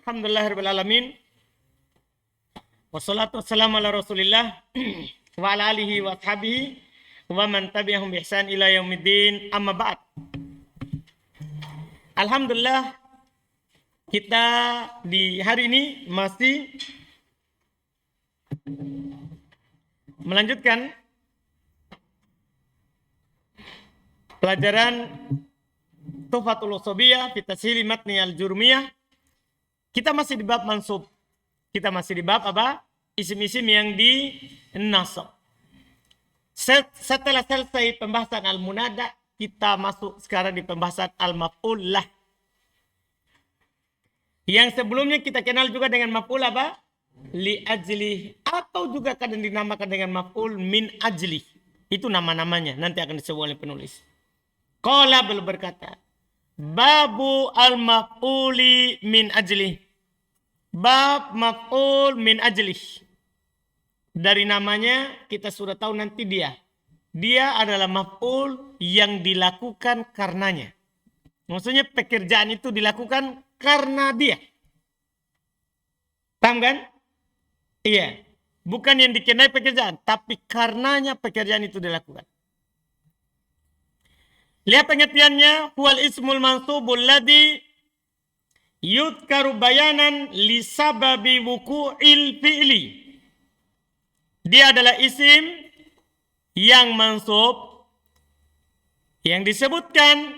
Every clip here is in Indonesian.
Alhamdulillahirabbil alamin. Wassalatu wassalamu ala Rasulillah wa ala alihi wa ashabihi wa man tabi'ahum bi ihsan ila yaumiddin. Amma ba'd. Alhamdulillah, kita di hari ini masih melanjutkan pelajaran Tuhfatul Ushobiyah fi Tashil Matni Al-Jurmiyah. Kita masih di bab mansub. Kita masih di bab apa? Isim-isim yang di nasab. Setelah selesai pembahasan al-munada, kita masuk sekarang di pembahasan al-maf'ul lah. Yang sebelumnya kita kenal juga dengan maf'ul apa? Li ajli, atau juga kadang dinamakan dengan maf'ul min ajli. Itu nama-namanya, nanti akan disebut oleh penulis. Qala beliau berkata, babu al-maf'uli min ajli. Bab maf'ul min ajli. Dari namanya kita sudah tahu nanti dia. Dia adalah maf'ul yang dilakukan karenanya. Maksudnya pekerjaan itu dilakukan karena dia. Paham kan? Iya. Bukan yang dikenai pekerjaan, tapi karenanya pekerjaan itu dilakukan. Lihat pengertiannya. Huwal ismul mansubul ladhi yudkaru bayanan li sababi wuku'il fi'li. Dia adalah isim yang mansub yang disebutkan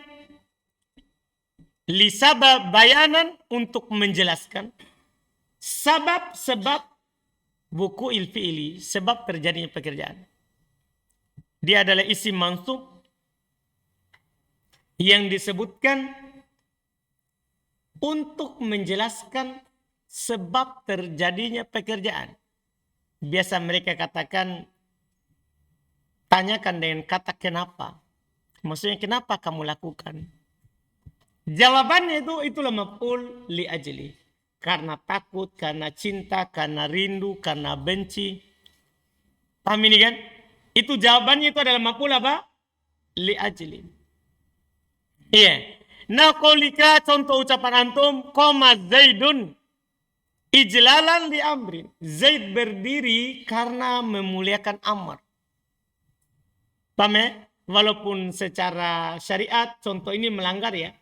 li sabab bayanan untuk menjelaskan sebab wuku'il fi'li, sebab terjadinya pekerjaan. Dia adalah isim mansub yang disebutkan untuk menjelaskan sebab terjadinya pekerjaan. Biasa mereka katakan, tanyakan dengan kata kenapa. Maksudnya kenapa kamu lakukan? Jawabannya itulah maf'ul li ajli. Karena takut, karena cinta, karena rindu, karena benci. Paham ini kan? Itu jawabannya itu adalah maf'ul apa? Li ajli. Iya. Nah, kolika contoh ucapan antum, koma Zaidun ijlalan li amrin. Zaid berdiri karena memuliakan Ammar. Paham ya? Walaupun secara syariat contoh ini melanggar ya.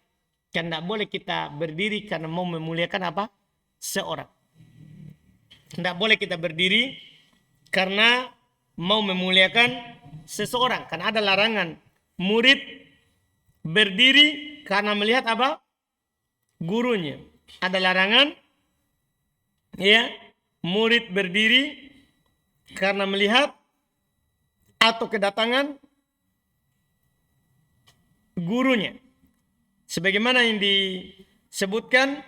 Kan tidak boleh kita berdiri karena mau memuliakan apa? Seorang. Tidak boleh kita berdiri karena mau memuliakan seseorang. Kan ada larangan. Murid berdiri karena melihat apa? Gurunya. Ada larangan. Ya, murid berdiri karena melihat atau kedatangan gurunya. Sebagaimana yang disebutkan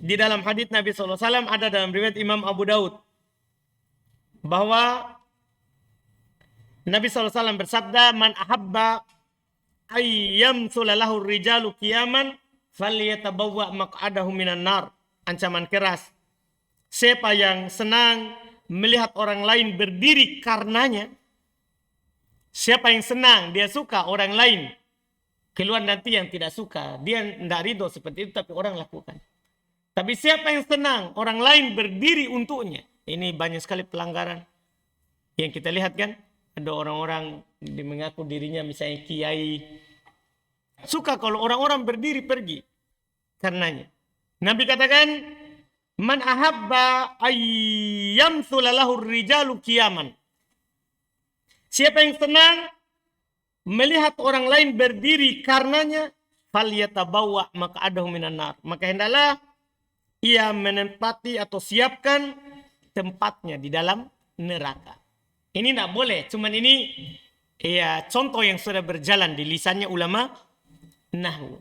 di dalam hadits Nabi SAW, ada dalam riwayat Imam Abu Daud, bahwa Nabi SAW bersabda, man ahabba ayyam sulalahu rijalu qiyaman falyatabawwa maq'adahu minan nar. Ancaman keras. Siapa yang senang melihat orang lain berdiri karenanya, siapa yang senang, dia suka orang lain keluar nanti yang tidak suka, dia tidak ridho seperti itu, tapi orang lakukan. Tapi siapa yang senang orang lain berdiri untuknya, ini banyak sekali pelanggaran yang kita lihat kan. Ada orang-orang mengaku dirinya misalnya kiai, suka kalau orang-orang berdiri pergi karenanya. Nabi katakan, man ahabba ayyam sulalahu rijalu qiyaman. Siapa yang senang melihat orang lain berdiri karenanya, falyatabawwa maq'adahu minan nar. Maka hendaklah ia menempati atau siapkan tempatnya di dalam neraka. Ini tidak boleh. Cuman ini ya contoh yang sudah berjalan di lisannya ulama nahwu.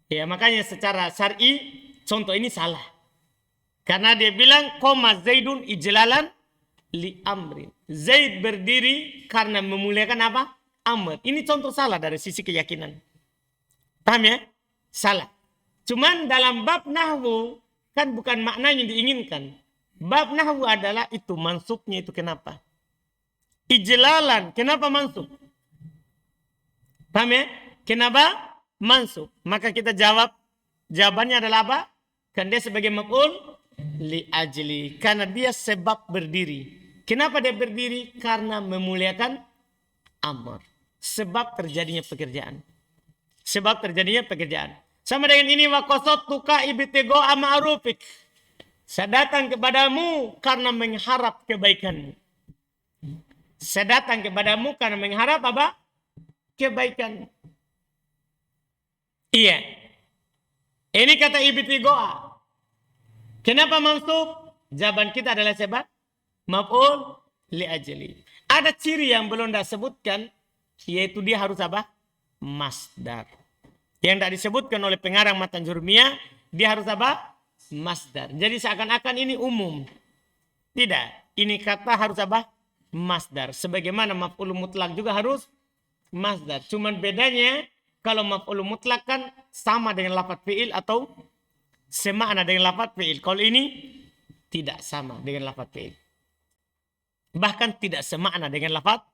Ya makanya secara syar'i contoh ini salah. Karena dia bilang, koma Zaidun ijlalan li amrin. Zaid berdiri karena memuliakan apa? Amr. Ini contoh salah dari sisi keyakinan. Paham ya? Salah. Cuman dalam bab nahwu, kan bukan makna yang diinginkan. Bab nahwu adalah itu, mansubnya itu kenapa? Ijlalan, kenapa mansub? Paham ya? Kenapa mansub? Maka kita jawab, jawabannya adalah apa? Kan dia sebagai maf'ul li ajli. Karena dia sebab berdiri. Kenapa dia berdiri? Karena memuliakan amr. Sebab terjadinya pekerjaan. Sebab terjadinya pekerjaan. Sama dengan ini, wa qasattuka ibtigha'a ma'rufik. Saya datang kepadamu karena mengharap kebaikanmu. Saya datang kepadamu karena mengharap apa? Kebaikan. Iya. Ini kata ibtigha'a. Kenapa mansub? Jawaban kita adalah sebab maf'ul li ajli. Ada ciri yang belum dah sebutkan, yaitu dia harus apa? Masdar. Yang tidak disebutkan oleh pengarang matan jurmiyah, dia harus apa? Masdar. Jadi seakan-akan ini umum. Tidak. Ini kata harus apa? Masdar. Sebagaimana maf'ul mutlak juga harus masdar. Cuman bedanya kalau maf'ul mutlak kan sama dengan lafaz fi'il atau semakna dengan lafaz fi'il. Kalau ini tidak sama dengan lafaz fi'il. Bahkan tidak semakna dengan lafaz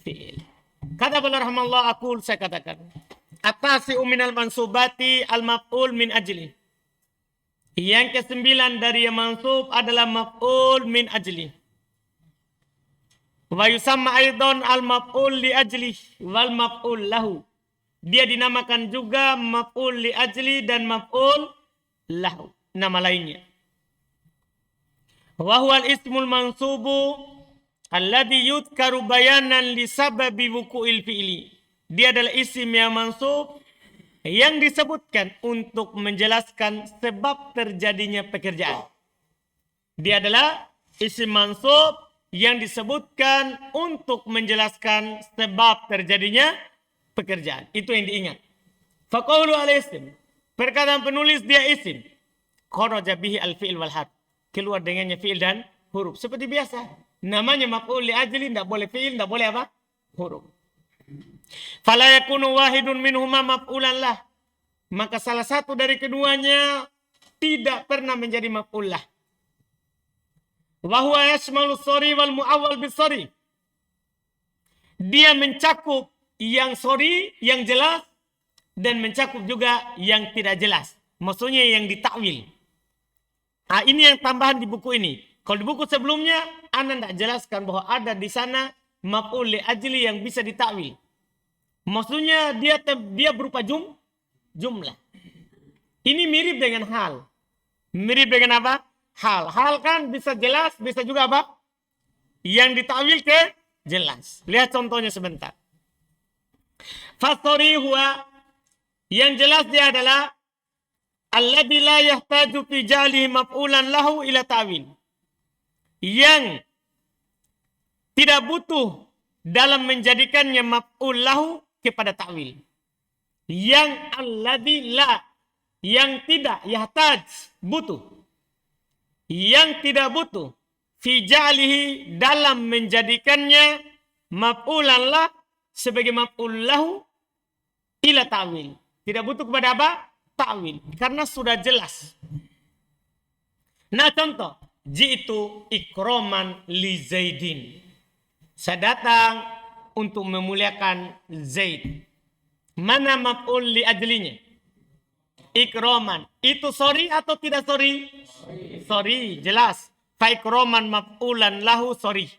fi'il. Kata beliau rahimahullah, aqul, saya katakan, atasi'u minal mansubati al-maf'ul min ajli. Yang kesembilan dari yang mansub adalah maf'ul min ajli. Wa yusamma aidan al-maf'ul li ajli wal maf'ul lahu. Dia dinamakan juga maf'ul li ajli dan maf'ul lahu. Nama lainnya. Wa huwa al-ismul mansubu alladhi yudkaru bayanan li sababi wuku'il fi'li. Dia adalah isim yang mansub yang disebutkan untuk menjelaskan sebab terjadinya pekerjaan. Dia adalah isim mansub yang disebutkan untuk menjelaskan sebab terjadinya pekerjaan. Itu yang diingat. Faqaulu al-isim. Perkataan penulis dia isim. Kharaja bihi al-fi'il wal harf. Keluar dengannya fi'il dan huruf. Seperti biasa. Namanya maf'ul li ajli, tidak boleh fi'il, tidak boleh apa? Huruf. Fala yakunu wahidun minhuma maf'ulan lah. Maka salah satu dari keduanya tidak pernah menjadi maf'ul lah. Wa huwa yashmalu sori wal mu'awwal bisori. Dia mencakup yang sori, yang jelas, dan mencakup juga yang tidak jelas. Maksudnya yang ditakwil. Nah, ini yang tambahan di buku ini. Kalau di buku sebelumnya, Anda tidak jelaskan bahwa ada di sana maf'ul li ajli yang bisa ditakwil. Maksudnya dia berupa jumlah. Ini mirip dengan hal. Mirip dengan apa? Hal. Hal kan bisa jelas, bisa juga apa? Yang ditakwil ke jelas. Lihat contohnya sebentar. Fasori huwa, yang jelas dia adalah alladzi la yahtaju fi jalihi maf'ulan lahu ila ta'wil. Yang tidak butuh dalam menjadikannya maf'ul lahu kepada ta'wil. Yang alladzi la, yang tidak yahtaj, butuh. Yang tidak butuh fi jalihi, dalam menjadikannya maf'ulan lah sebagai maf'ul lahu ila ta'wil. Tidak butuh kepada apa? Ta'wil. Karena sudah jelas. Nah, contoh. Ji'tu ikroman li Zaidin. Saya datang untuk memuliakan Zaid. Mana maf'ul li ajlinya? Ikroman. Itu sorry atau tidak sorry? Sorry, jelas. Fa ikroman maf'ulan lahu sorry.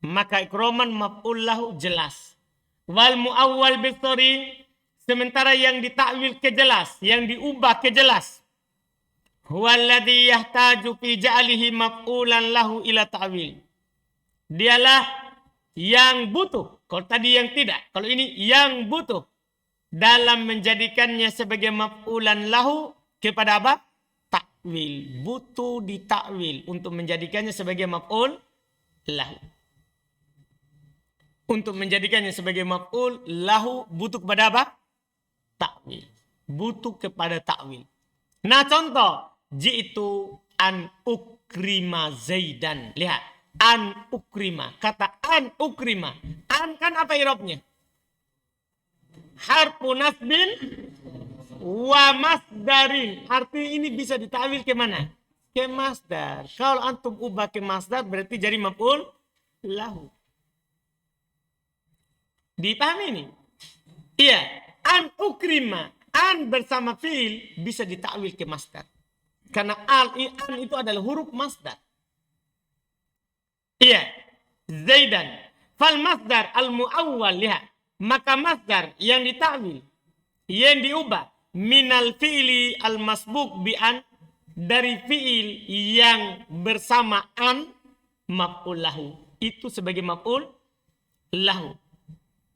Maka ikroman maf'ul lahu jelas. Wal mu'awwal bisori. Sementara yang ditakwil kejelas, yang diubah kejelas. Huwaladzi yahtaju fi ja'lihi maf'ulan lahu ila ta'wil. Dialah yang butuh. Kalau tadi yang tidak. Kalau ini yang butuh. Dalam menjadikannya sebagai maf'ulan lahu kepada apa? Ta'wil. Butuh ditakwil untuk menjadikannya sebagai maf'ul lahu. Untuk menjadikannya sebagai maf'ul lahu butuh kepada apa? Ta'wil. Butuh kepada ta'wil. Nah, contoh. Ji'tu an ukrima Zaidan. Lihat. An ukrima. Kata an ukrima. An kan apa irobnya? Harfu nasbin wa masdarin. Arti ini bisa ditakwil ke mana? Ke masdar. Kalau antum ubah ke masdar berarti jadi maf'ul lahu. Dipahami ini? Iya. An ukrima. An bersama fi'il bisa ditakwil ke masdar. Karena an itu adalah huruf masdar. Iya, Zaidan. Fal masdar al-mu'awwal liha. Maka masdar yang ditakwil, yang diubah minal fi'li al-masbuk bi an, dari fi'il yang bersama an, maf'ul lahu. Itu sebagai maf'ul lahu.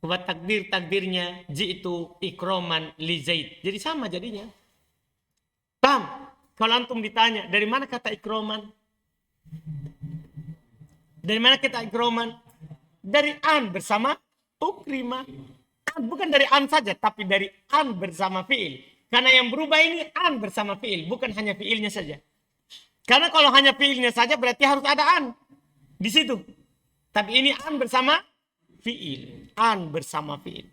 Wa takdirnya ji'tu ikroman li Zaid. Jadi sama jadinya. Paham? Kalau antum ditanya, dari mana kata ikroman? Dari mana kata ikroman? Dari an bersama ukrima. Bukan dari an saja, tapi dari an bersama fi'il. Karena yang berubah ini an bersama fi'il, bukan hanya fi'ilnya saja. Karena kalau hanya fi'ilnya saja berarti harus ada an di situ. Tapi ini an bersama fi'il. An bersama fi'il.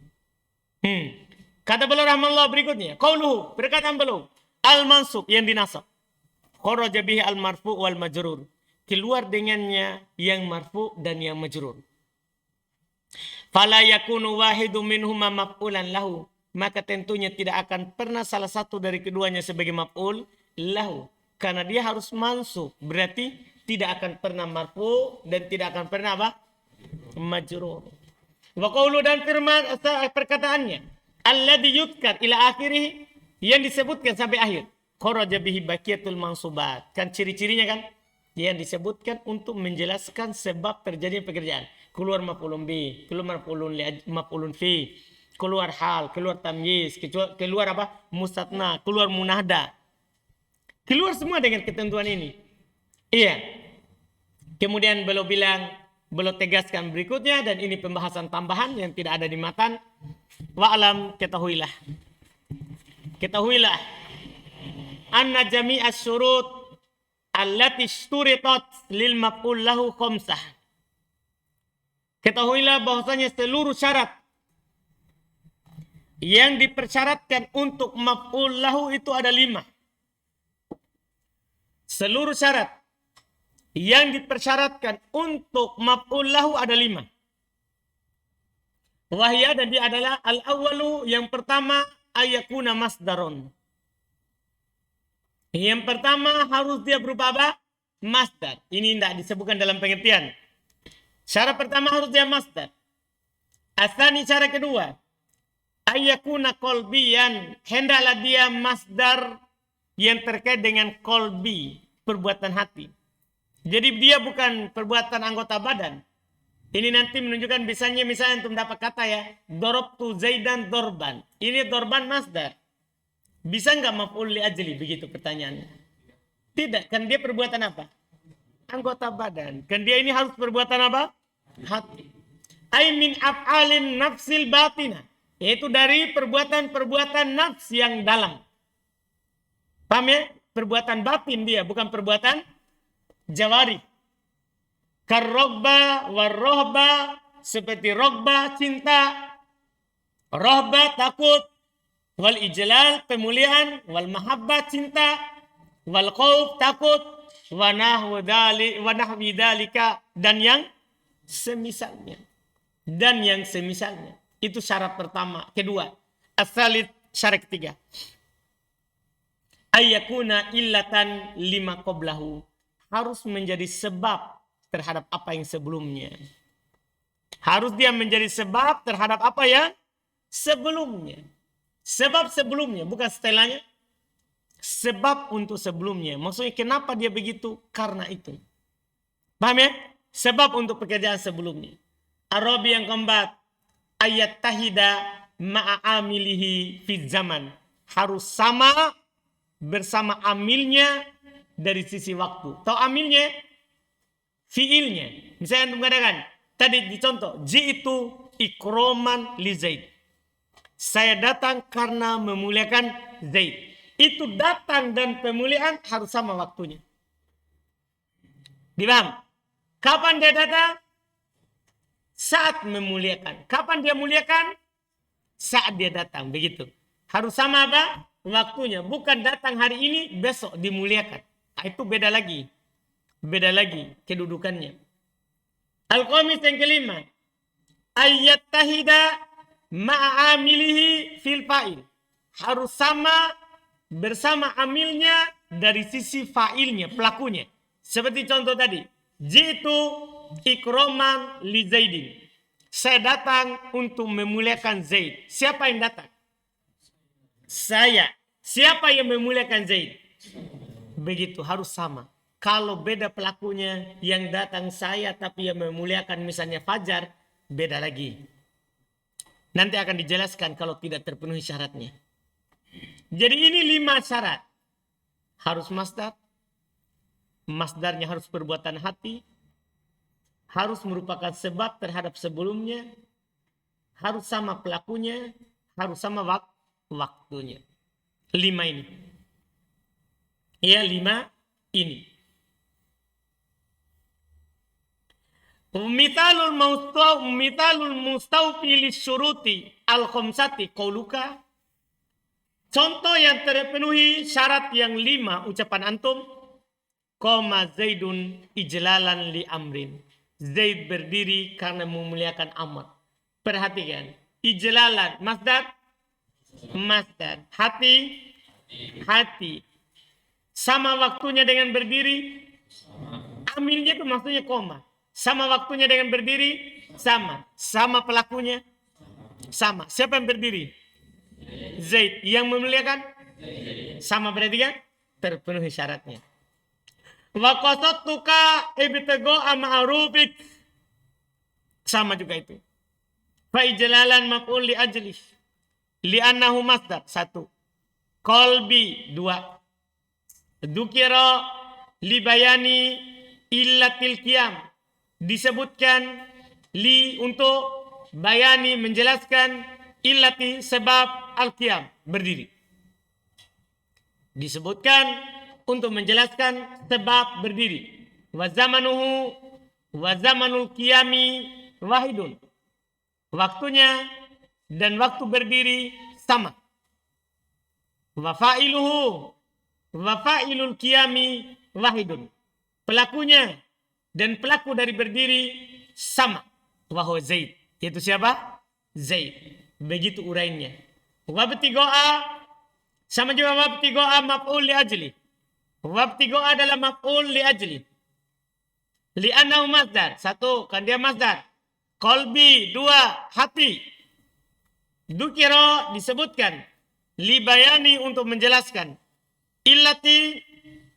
Kata beliau rahmatullah berikutnya. Qauluhu, perkataan beliau. Al-mansub yang dinasab. Kharaja bihi al-marfu wal majrur. Keluar dengannya yang marfu dan yang majrur. Fala yakunu wahidu minhuma maf'ulan lahu. Maka tentunya tidak akan pernah salah satu dari keduanya sebagai maf'ul lahu. Karena dia harus mansub. Berarti tidak akan pernah marfu dan tidak akan pernah apa? Majrur. Wa qawlu dan firman perkataannya. Alladhi yudkar ila akhirih. Yang disebutkan sampai akhir. Kharaja bihi baqiyatul mansubat. Kan ciri-cirinya kan? Yang disebutkan untuk menjelaskan sebab terjadinya pekerjaan. Keluar maf'ulun bi, keluar maf'ulun fi, keluar hal, keluar tamyiz, keluar apa? Mustatna, keluar munahda. Keluar semua dengan ketentuan ini. Iya. Kemudian beliau bilang, beliau tegaskan berikutnya, dan ini pembahasan tambahan yang tidak ada di matan. Wa'alam, ketahuilah. Ketahuilah. Anna jami'as syurut allati isturitat lil maf'ul lahu khamsah. Ketahuilah bahwasanya seluruh syarat yang dipersyaratkan untuk maf'ul lahu itu ada 5. Seluruh syarat yang dipersyaratkan untuk maf'ul lahu ada 5. Wahya, dan dia adalah al-awwalu, yang pertama ayakuna masdaron. Yang pertama harus dia berupa apa? Masdar. Ini tidak disebutkan dalam pengertian. Syarat pertama harus dia masdar. Asani, syarat kedua. Ayakuna kolbiyan. Hendaklah dia masdar yang terkait dengan kolbi. Perbuatan hati. Jadi dia bukan perbuatan anggota badan. Ini nanti menunjukkan misalnya untuk dapat kata ya. Dorobtu Zaidan dorban. Ini dorban masdar. Bisa nggak maf'ul li ajli? Begitu pertanyaannya. Tidak. Kan dia perbuatan apa? Anggota badan. Kan dia ini harus perbuatan apa? Hati. Ay min af'alin nafsil batina. Yaitu dari perbuatan-perbuatan nafs yang dalam. Paham ya? Perbuatan batin dia. Bukan perbuatan jawari. Karrogba warrohba. Seperti rogba cinta. Rohba takut. Wal ijlal pemuliaan. Wal mahabbah cinta. Wal khauf takut. Wa nahwi dzalika, dan yang semisalnya. Dan yang semisalnya. Itu syarat pertama. Kedua, as-salis, syarat ketiga. Ayyakuna illatan lima qablahu. Harus menjadi sebab terhadap apa yang sebelumnya. Harus dia menjadi sebab terhadap apa yang sebelumnya. Sebab sebelumnya, bukan setelahnya. Sebab untuk sebelumnya. Maksudnya kenapa dia begitu? Karena itu. Paham ya? Sebab untuk pekerjaan sebelumnya. Arabi yang keempat. Ayat tahida ma'amilihi fi zaman. Harus sama bersama amilnya dari sisi waktu. Tahu amilnya? Fiilnya. Misalnya untuk mengatakan. Tadi dicontoh. Ji'tu ikroman li Zaid. Saya datang karena memuliakan Zaid. Itu datang dan pemuliaan harus sama waktunya. Dipaham? Kapan dia datang? Saat memuliakan. Kapan dia muliakan? Saat dia datang. Begitu. Harus sama apa? Waktunya. Bukan datang hari ini, besok dimuliakan. Itu beda lagi. Beda lagi kedudukannya. Al-Qamis yang kelima. Ayat tahida ma'amilihi fil fa'il. Harus sama bersama amilnya dari sisi fa'ilnya, pelakunya. Seperti contoh tadi, jitu ikroman li Zaidin. Saya datang untuk memuliakan Zaid. Siapa yang datang? Saya. Siapa yang memuliakan Zaid? Begitu, harus sama. Kalau beda pelakunya, yang datang saya tapi yang memuliakan misalnya Fajar, beda lagi. Nanti akan dijelaskan kalau tidak terpenuhi syaratnya. Jadi ini 5 syarat. Harus masdar. Masdarnya harus perbuatan hati. Harus merupakan sebab terhadap sebelumnya. Harus sama pelakunya. Harus sama waktunya. 5 ini. Ya, 5 ini. Mitalul mustawfi lisyuruti al-khamsati qauluka. Contoh yang terpenuhi syarat yang 5 ucapan antum. Qama Zaidun ijlalan li amrin. Zaid berdiri karena memuliakan Amr. Perhatikan. Ijlalan. Masdar. Hati. Sama waktunya dengan berdiri. Amilnya itu maksudnya koma. Sama waktunya dengan berdiri. Sama pelakunya. Sama. Siapa yang berdiri? Zaid. Yang memuliakan? Sama berarti kan? Terpenuhi syaratnya. Wa qasattuka ibtigo'a ma'rufik. Sama juga itu. Fa ijlalan maf'ul li ajli. Li'annahu masdar. 1. Qalbi. 2. Dzukira li bayani illatil qiyam. Disebutkan li untuk bayani menjelaskan illati sebab al-qiyam berdiri. Disebutkan untuk menjelaskan sebab berdiri. Wa zamanul qiyami wahidun. Waktunya dan waktu berdiri sama. Wa fa'ilul qiyami wahidun. Pelakunya dan pelaku dari berdiri sama. Wahwa Zaid. Yaitu siapa? Zaid. Begitu urainya. Wabtigo'a. Sama juga wabtigo'a maf'ul li ajli. Wabtigo'a adalah maf'ul li ajli. Li'annahu masdar. 1. Kan dia masdar. Qalbi. 2. Hati. Dzukira disebutkan. Li bayani untuk menjelaskan. Illati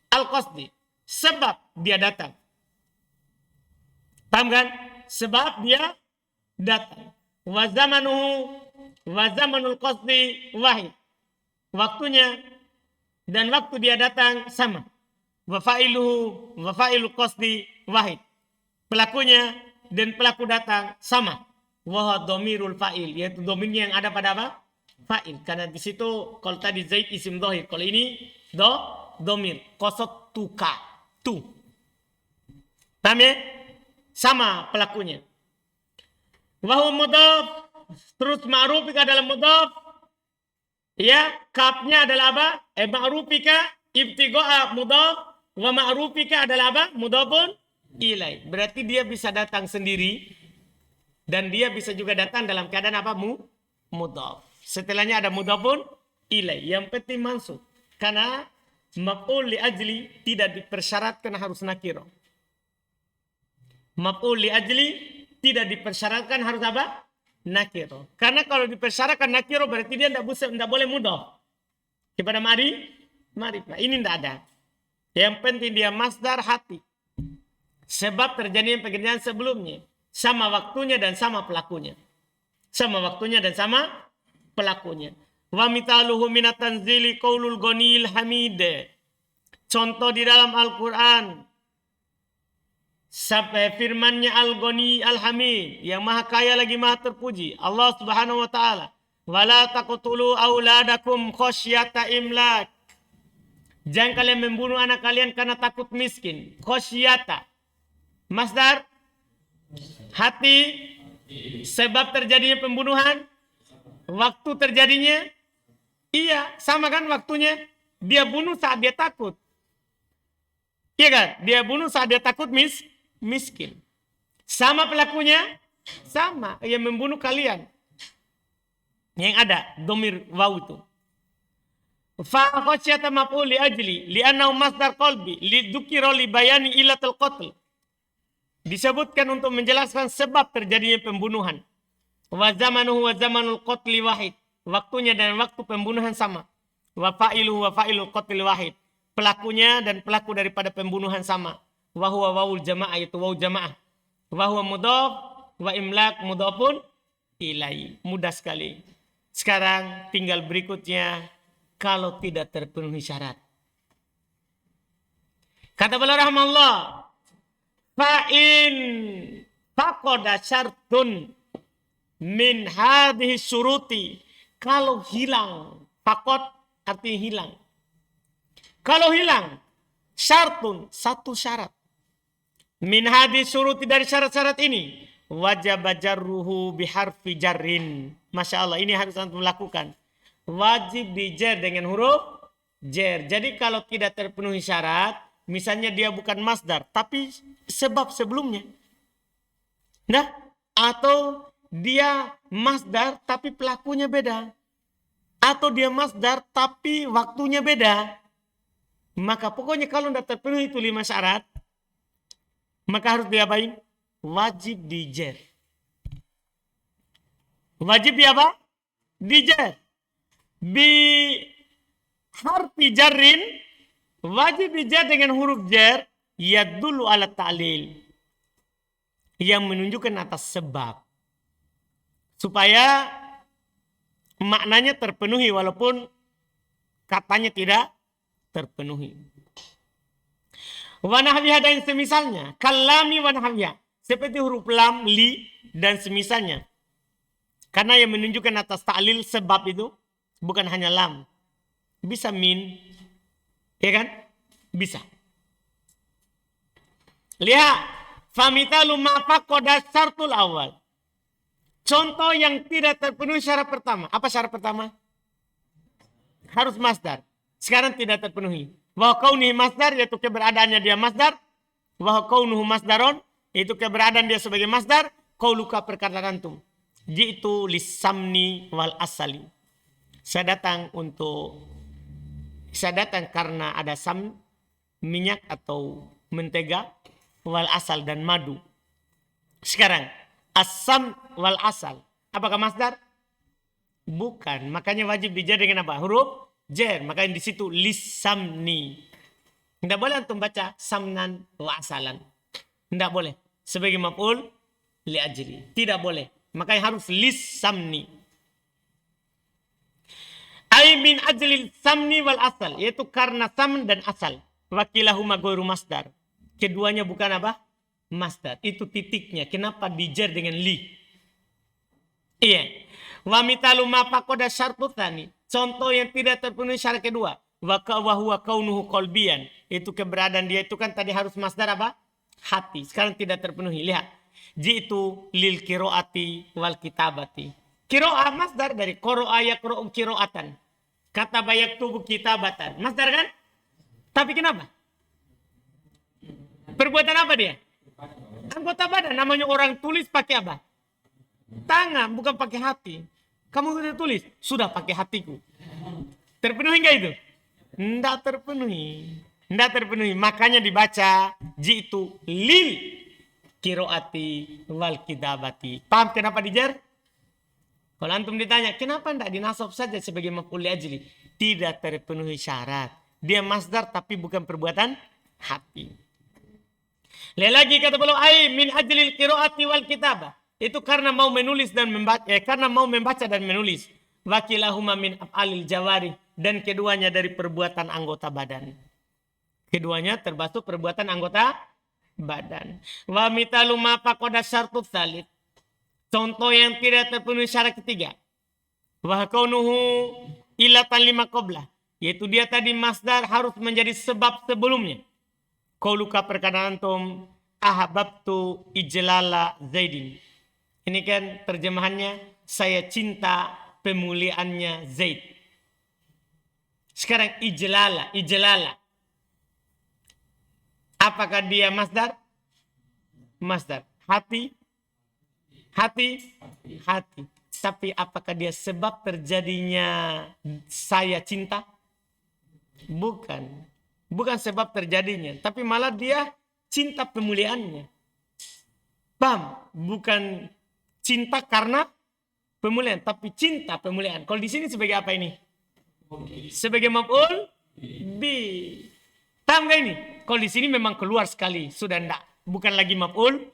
al-qasdi. Sebab dia datang. Paham kan? Sebab dia datang. Wa zamanul qasdi wahid. Waktunya dan waktu dia datang sama. Wa fa'ilul qasdi wahid. Pelakunya dan pelaku datang sama. Wa dhamirul fa'il, yaitu domirnya yang ada pada apa? Fa'il. Karena di situ kalau tadi Zaid isim dhahir, kalau ini domir. Qasattuka. Tu. Paham ya? Sama pelakunya. Wahu mudhaf. Terus ma'rufika adalah mudhaf. Ya, kapnya adalah apa? Ma'rufika ibtigo'a mudhaf. Wa ma'rufika adalah apa? Mudhafun ilai. Berarti dia bisa datang sendiri. Dan dia bisa juga datang dalam keadaan apa? Mudhaf. Setelahnya ada mudhafun ilai. Yang penting masuk. Karena maf'ul li ajli tidak dipersyaratkan harus nakiro. Maf'ul li ajli tidak dipersyaratkan harus apa? Nakiro. Karena kalau dipersyaratkan nakiro berarti dia tidak boleh mudhaf kepada ma'rifah. Ini tidak ada. Yang penting dia masdar hati. Sebab terjadinya pekerjaan sebelumnya. Sama waktunya dan sama pelakunya. Sama waktunya dan sama pelakunya. Wa mitaluhu minat tanzili qaulul ghaniyil hamid. Contoh di dalam Al-Quran. Sampai firmannya Al-Ghani Al-Hamid, yang maha kaya lagi maha terpuji, Allah Subhanahu wa taala. Wala taqtulu auladakum khasyata imlak. Jangan kalian membunuh anak kalian karena takut miskin. Khasyata. Masdar hati, sebab terjadinya pembunuhan, waktu terjadinya iya, sama kan waktunya. Dia bunuh saat dia takut. Iya kan? Dia bunuh saat dia takut miskin. Sama pelakunya, sama yang membunuh kalian. Yang ada domir waw itu. Fa khasyata maf'ul li ajli li'annahu masdar qalbi lidzukira li bayani ilatul qatl. Disebutkan untuk menjelaskan sebab terjadinya pembunuhan. Wa zamanuhu wa zamanul qatli wahid. Waktunya dan waktu pembunuhan sama. Wa fa'iluhu wa fa'ilul qatli wahid. Pelakunya dan pelaku daripada pembunuhan sama. Wa huwa wawul jamaah, itu waw jamaah. Wa huwa mudhaf wa imlak mudhafun ilai. Mudah sekali. Sekarang tinggal berikutnya, kalau tidak terpenuhi syarat. Kata beliau rahimahullah, fa'in faqada syartun min hadhihi syuruti. Kalau hilang, faqad artinya hilang. Kalau hilang, syartun, satu syarat. Min hadhihi syuruti, dari syarat-syarat ini, wajib jarruhu biharfi jarrin. Masya Allah, ini harus antum lakukan. Wajib dijer dengan huruf jer. Jadi kalau tidak terpenuhi syarat, misalnya dia bukan masdar, tapi sebab sebelumnya. Nah, atau dia masdar tapi pelakunya beda. Atau dia masdar tapi waktunya beda. Maka pokoknya kalau tidak terpenuhi itu 5 syarat, maka harus diapain? Wajib dijer. Wajib apa? Dijer. Bi harfi jarrin, wajib dijar dengan huruf jar yadullu ala ta'lil, yang menunjukkan atas sebab, supaya maknanya terpenuhi walaupun katanya tidak terpenuhi. Wa nahwiha, dan semisalnya, kalami wa nahwiha, seperti huruf lam, li dan semisalnya. Karena yang menunjukkan atas ta'lil sebab itu bukan hanya lam. Bisa min. Ya kan? Bisa. Lihat. Famitalu mafaqada syartul awal. Contoh yang tidak terpenuhi syarat pertama. Apa syarat pertama? Harus masdar. Sekarang tidak terpenuhi. Wa kaunihi masdar, yaitu keberadaannya dia masdar. Wa kaunuhu masdaron, yaitu keberadaan dia sebagai masdar. Qauluka, perkataan antum. Ji'tu lisamni wal asali. Saya datang karena ada sam, minyak atau mentega, wal asal dan madu. Sekarang, asam wal asal. Apakah masdar? Bukan. Makanya wajib dijar dengan apa? Huruf jer. Makanya di situ lisamni. Tidak boleh antum baca samnan wa asalan. Tidak boleh. Sebagai maf'ul li ajli. Tidak boleh. Makanya harus lisamni. Ai min ajlil samni wal asal, yaitu karena sam dan asal. Wakilahuma ghairu masdar. Keduanya bukan apa? Masdar. Itu titiknya. Kenapa dijer dengan li? Iya. Wa mitalu ma faqada syartu tsani. Contoh yang tidak terpenuhi syarat kedua. Wa huwa kaunuhu qalbiyan. Itu keberadaan dia itu kan tadi harus masdar apa? Hati. Sekarang tidak terpenuhi. Lihat. Jitu lil qiraati wal kitabati. Qiraah masdar dari qara'a yaqra'u qira'atan. Kata bayak tubuh kitabatan. Masdar kan? Tapi kenapa? Perbuatan apa dia? Anggota badan. Namanya orang tulis pakai apa? Tangan, bukan pakai hati. Kamu sudah tulis? Sudah pakai hatiku. Terpenuhi enggak itu? Tidak terpenuhi. Tidak terpenuhi. Makanya dibaca jitu lil qiraati wal kitabati. Paham kenapa dijar? Kalau antum ditanya, kenapa tidak dinasab saja sebagai maf'ul li ajli? Tidak terpenuhi syarat. Dia masdar tapi bukan perbuatan hati. Lihat lagi kata beliau, ai min ajlil qiraati wal kitabah. Itu karena mau menulis dan membaca, karena mau membaca dan menulis. Wakilahuma min af'alil jawari, dan keduanya dari perbuatan anggota badan. Keduanya termasuk perbuatan anggota badan. Wa mitalu ma faqada syartu tsalits. Contoh yang tidak terpenuhi syarat ketiga. Wa kaunuhu ilatan lima qablah, yaitu dia tadi masdar harus menjadi sebab sebelumnya. Qauluka, perkataan antum, ahabbtu ijlala Zaidin. Ini kan terjemahannya, saya cinta pemuliaannya Zaid. Sekarang ijlala. Apakah dia masdar? Masdar. Hati. Tapi apakah dia sebab terjadinya saya cinta? Bukan. Bukan sebab terjadinya. Tapi malah dia cinta pemuliaannya. Paham? Bukan cinta karena pemuliaan. Tapi cinta pemuliaan. Kalau di sini sebagai apa ini? Sebagai maf'ul bi. Paham gak ini? Kalau di sini memang keluar sekali. Sudah enggak. Bukan lagi maf'ul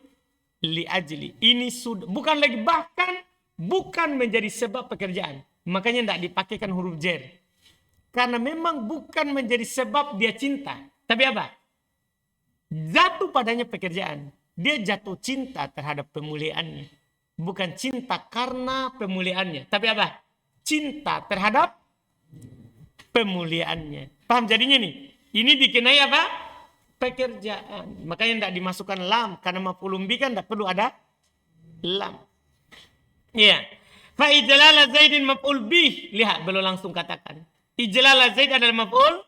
li ajli. Ini sudah. Bukan lagi. Bahkan bukan menjadi sebab pekerjaan. Makanya enggak dipakaikan huruf jar. Karena memang bukan menjadi sebab dia cinta. Tapi apa? Jatuh padanya pekerjaan. Dia jatuh cinta terhadap pemuliaannya. Bukan cinta karena pemuliaannya. Tapi apa? Cinta terhadap pemuliaannya. Paham jadinya nih? Ini dikenai apa? Pekerjaan. Makanya tidak dimasukkan lam. Karena maf'ulun bi kan tidak perlu ada lam. Iya. Fa ijlala Zaidin maf'ul bih. Lihat, belum langsung katakan. Ijlala Zaid adalah maf'ul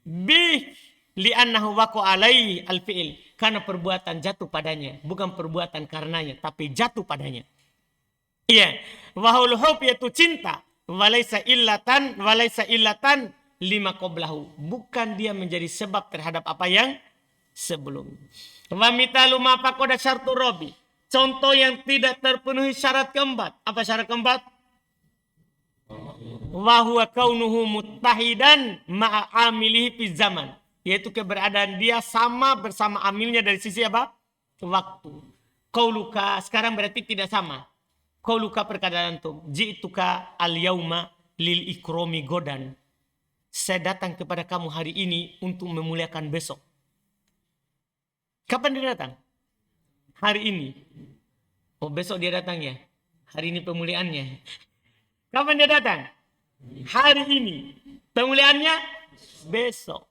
bih. Li'annahu waqa'a alaihi al-fi'il. Karena perbuatan jatuh padanya. Bukan perbuatan karenanya. Tapi jatuh padanya. Iya. Wahul hub yaitu cinta. Walaysa illatan lima qablahu. Bukan dia menjadi sebab terhadap apa yang sebelum. Wa mitalu ma faqada syartu rabi. Contoh yang tidak terpenuhi syarat keempat. Apa syarat keempat? Wa huwa kaunuhu muttahidan ma'a amilihi fi zaman. Yaitu keberadaan dia sama bersama amilnya dari sisi apa? Waktu. Qauluka sekarang berarti tidak sama. Qauluka perkataan antum. Ji'tuka al-yauma lil ikrami godan. Saya datang kepada kamu hari ini untuk memuliakan besok. Kapan dia datang? Hari ini. Oh, besok dia datang ya? Hari ini pemuliaannya. Kapan dia datang? Hari ini. Pemuliaannya besok.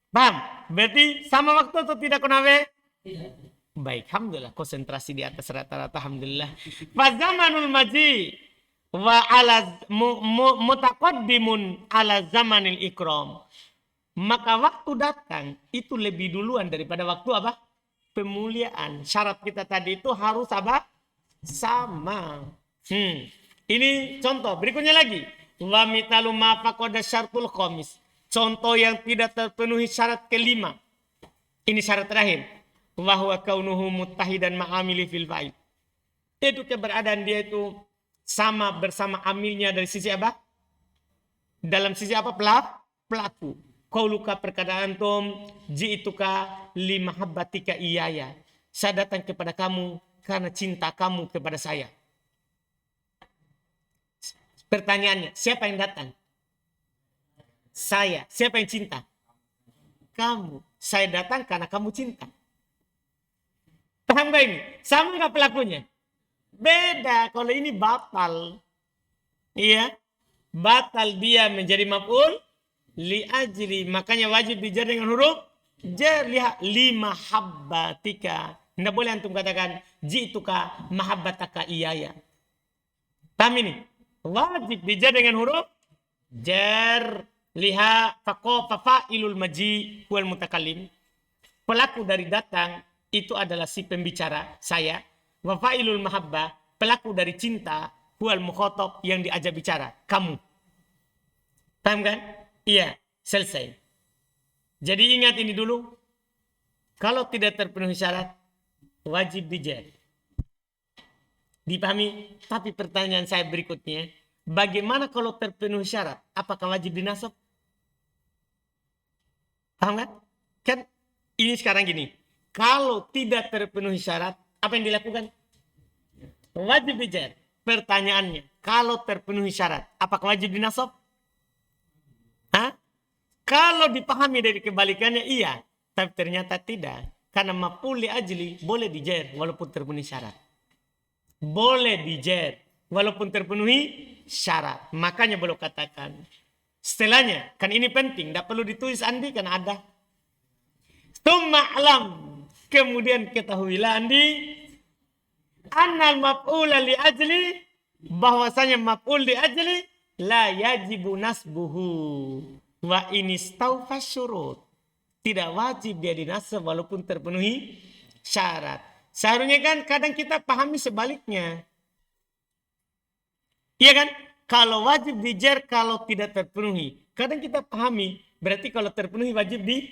Paham? Berarti sama waktu atau tidak Konawe? Baik, alhamdulillah. Konsentrasi di atas rata-rata, alhamdulillah. Fazamanul maji wa ala mutaqaddimun ala zamanil ikram. Maka waktu datang itu lebih duluan daripada waktu apa? Pemuliaan. Syarat kita tadi itu harus apa? Sama. Ini contoh. Berikutnya lagi. Wa mitalu ma faqada syartul khamis. Contoh yang tidak terpenuhi syarat kelima. Ini syarat terakhir. Wa huwa kaunuhu muttahidan ma'amili fil fa'il. Itu keberadaan dia itu sama bersama amilnya dari sisi apa? Dalam sisi apa? Pelaku. Qauluka perkataan antum ji'tuka limahabbatika iyaya. Saya datang kepada kamu karena cinta kamu kepada saya. Pertanyaannya, siapa yang datang? Saya. Siapa yang cinta? Kamu. Saya datang karena kamu cinta. Paham gak ini? Sama gak pelakunya? Beda. Kalau ini batal. Iya. Batal dia menjadi maf'ul li ajli. Makanya wajib dijar dengan huruf jar. Lihat. Lima habbatika. Tidak boleh antum katakan ji'tuka mahabbataka iyaya. Paham ini? Wajib dijar dengan huruf jar. Lihat. Fa'ilul maji wal mutakallim. Pelaku dari datang itu adalah si pembicara, saya. Wa fa'ilul mahabbah, pelaku dari cinta, huwal mukhatab yang diajak bicara, kamu. Paham kan? Iya, selesai. Jadi ingat ini dulu. Kalau tidak terpenuhi syarat, wajib dijar. Dipahami? Tapi pertanyaan saya berikutnya, bagaimana kalau terpenuhi syarat? Apakah wajib dinasab? Paham kan? Kan ini sekarang gini. Kalau tidak terpenuhi syarat, apa yang dilakukan? Wajib dijar. Pertanyaannya, kalau terpenuhi syarat, apakah wajib dinasab? Hah? Kalau dipahami dari kebalikannya, iya. Tapi ternyata tidak. Karena maf'ul li ajli boleh dijar walaupun terpenuhi syarat. Boleh dijar walaupun terpenuhi syarat. Makanya belum katakan. Setelahnya, kan ini penting. Tidak perlu ditulis andi, kan ada. Tsumma alam. Kemudian ketahuilah andi. Annal maf'ula li ajli. Bahwasanya maf'ul li ajli. La yajibu nasbuhu. Wa inistawfa syurut. Tidak wajib dia dinasab walaupun terpenuhi syarat. Seharusnya kan kadang kita pahami sebaliknya. Iya kan? Kalau wajib dijar kalau tidak terpenuhi. Kadang kita pahami Berarti kalau terpenuhi wajib di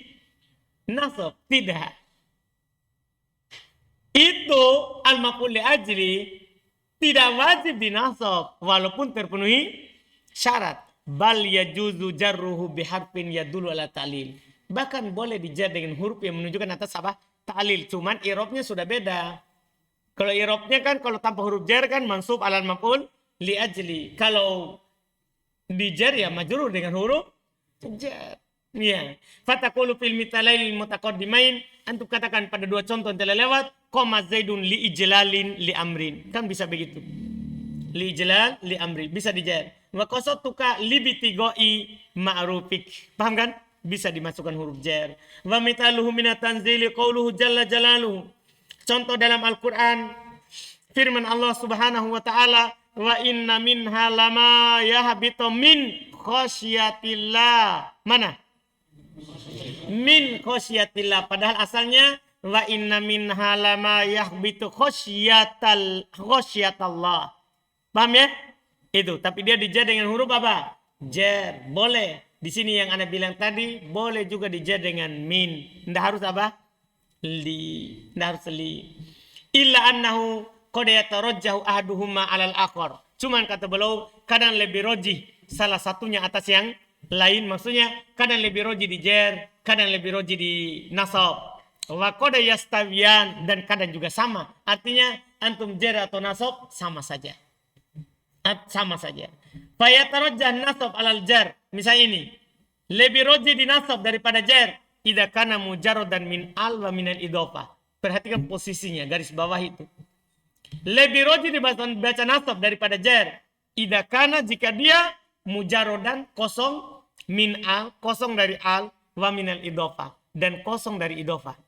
nasab. Tidak. Itu al-maf'ul li ajli tidak wajib di nasab walaupun terpenuhi syarat. Bal yajuzu jarruhu biharfin yadullu ala ta'lil. Bahkan boleh dijar dengan huruf yang menunjukkan atas apa? Ta'lil. Cuman i'rabnya sudah beda. Kalau i'rabnya kan kalau tanpa huruf jar kan mansub alal maf'ul li ajli. Kalau dijar ya majrur dengan huruf jar. Ya. Fataqulu fil mithalail mutaqaddimain, antum katakan pada dua contoh yang telah lewat, qama zaidun li ijlalin li amrin. Kan bisa begitu. Li ijlal li amri bisa dijar. Wa qasatuka li bitigoi ma'rufik. Paham kan? Bisa dimasukkan huruf jar. Wa mitaluhu minat tanzili qauluhu jalla jalaluhu. Contoh dalam Al-Qur'an firman Allah Subhanahu wa taala, wa inna minha lama yahbitu min khasyatillah. Mana? Min khasyatillah. Padahal asalnya wa inna minha lama yahbitu khasyatallah. Paham ya? Itu. Tapi dia dijar dengan huruf apa? Jar. Boleh. Di sini yang Anda bilang tadi, boleh juga dijar dengan min. Tidak harus apa? Li. Tidak harus li. Illa annahu qad yatarajjahu ahaduhuma alal akhar. Cuman kata beliau, kadang lebih rojih salah satunya atas yang lain. Maksudnya, kadang lebih rojih di jar, kadang lebih rojih di nasab. Wa qad yastawiyan, dan kadang juga sama. Artinya, antum jar atau nasab, sama saja. Sama saja. Fayatarajjah nasab alal jar. Misalnya ini. Lebih rojih di nasab daripada jar. Idza kana mujarradan min al wa min al idhofah. Perhatikan posisinya, garis bawah itu. Lebih rojih dibaca nasab daripada jar. Idza kana jika dia mujarradan kosong min al, kosong dari al, wa min al idhofah. Dan kosong dari idhofah.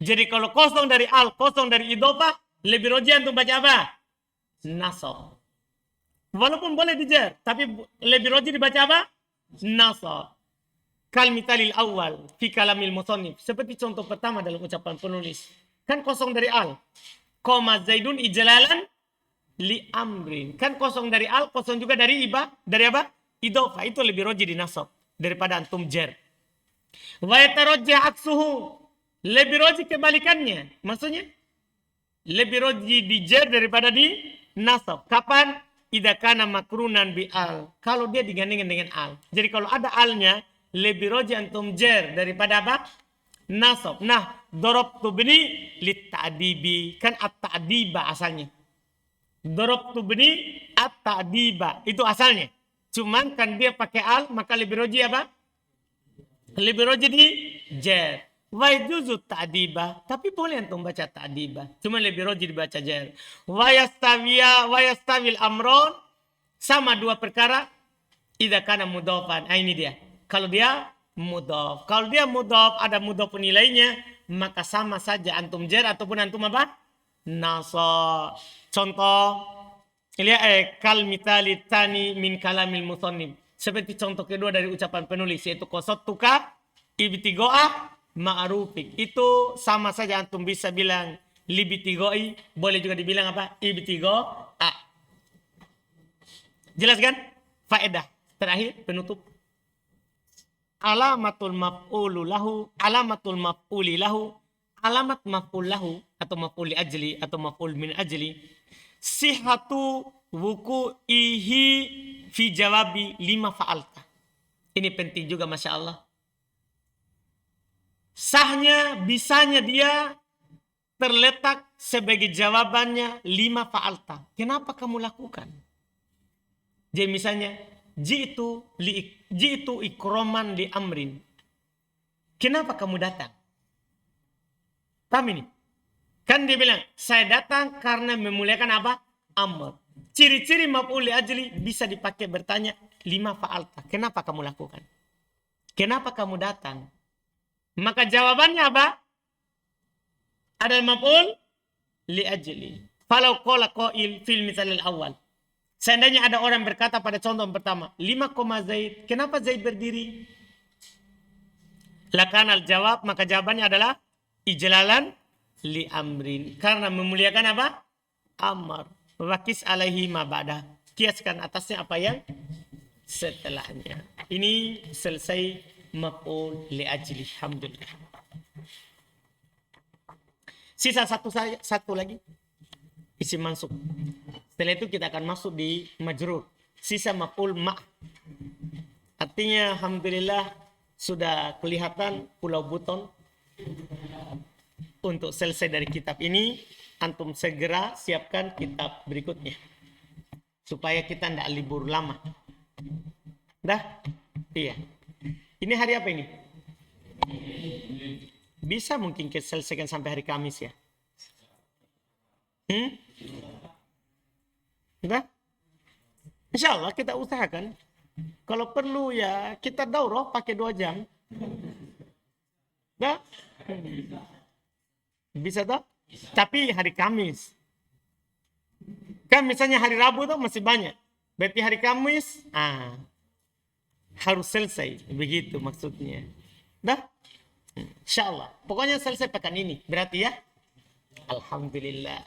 Jadi kalau kosong dari al, kosong dari idhofah, lebih rojih antum baca apa? Nasab. Walaupun boleh dijar, tapi lebih rojih dibaca apa? Nasab. Kal mitalil awal fi kalamil musannif. Seperti contoh pertama dalam ucapan penulis. Kan kosong dari al. Qama zaidun ijlalan li amrin. Kan kosong dari al, kosong juga dari iba, dari apa? Idhofah. Itu lebih rojih di nasab daripada antum jar. Wa yatarajjah aksuhu. Lebih rojih kebalikannya. Maksudnya lebih rojih di jar daripada di nasab. Kapan? Idza kana makrunan bi al. Kalau dia digandengkan dengan al. Jadi kalau ada alnya, lebih rojih antum jar daripada apa? Nasab. Nah, darabtu bni lit ta'dibi. Kan at-ta'diba asalnya. Darabtu bni at-ta'diba. Itu asalnya. Cuman kan dia pakai al, maka lebih rojih apa? Lebih rojih di jar. Wa yajuzu ta'diba, tapi boleh antum baca ta'diba. Cuma lebih rojih dibaca jar. Wa yastawil amron, sama dua perkara idza kana mudhafan. Ini dia. Kalau dia mudhaf. Kalau dia mudhaf, ada mudhaf nilainya, maka sama saja antum jar ataupun antum apa? Nasab. Contoh kal mitali tani min kalamil musannif. Seperti contoh kedua dari ucapan penulis, yaitu qasattuka ibtigoah ma'rufik. Itu sama saja antum bisa bilang libtigoi, boleh juga dibilang apa? Ibtigoa. Jelas kan? Faedah terakhir penutup. Alamatul maf'ulu lahu, alamatul maf'uli lahu, alamat maf'ul lahu atau maf'ul li ajli atau maf'ul min ajli, sihhatu wuku'ihi fi jawabi lima fa'alta. Ini penting juga, Masya Allah. Sahnya, bisanya dia terletak sebagai jawabannya lima fa'alta. Kenapa kamu lakukan? Jadi misalnya, jitu ikroman li amrin. Kenapa kamu datang? Paham ini? Kan dia bilang, saya datang karena memuliakan apa? Amr. Ciri-ciri maf'ul li ajli bisa dipakai bertanya lima fa'alta. Kenapa kamu lakukan? Kenapa kamu datang? Maka jawabannya apa? Ada maf'ul li ajli. Falau qala qail fil mithalil awal. Seandainya ada orang berkata pada contoh yang pertama, 5, Zaid. Kenapa Zaid berdiri? Lakan al jawab, maka jawabannya adalah ijlalan li amrin. Karena memuliakan apa? Amr. Wakis alaihi ma ba'da. Kiaskan atasnya apa yang setelahnya. Ini selesai maf'ul li ajli. Alhamdulillah. Sisa satu lagi. Isim mansub. Setelah itu kita akan masuk di majrur. Sisa maf'ul ma'. Artinya alhamdulillah sudah kelihatan Pulau Buton. Untuk selesai dari kitab ini, antum segera siapkan kitab berikutnya. Supaya kita tidak libur lama. Dah? Iya. Ini hari apa ini? Bisa mungkin kita selesaikan sampai hari Kamis ya. Dah? Insya Allah kita usahakan. Kalau perlu ya kita daurah pakai 2 jam. Dah? Bisa toh? Tapi hari Kamis. Kan misalnya hari Rabu tuh masih banyak. Berarti hari Kamis, harus selesai. Begitu maksudnya. Dah? Insya Allah. Pokoknya selesai pekan ini. Berarti ya? Alhamdulillah.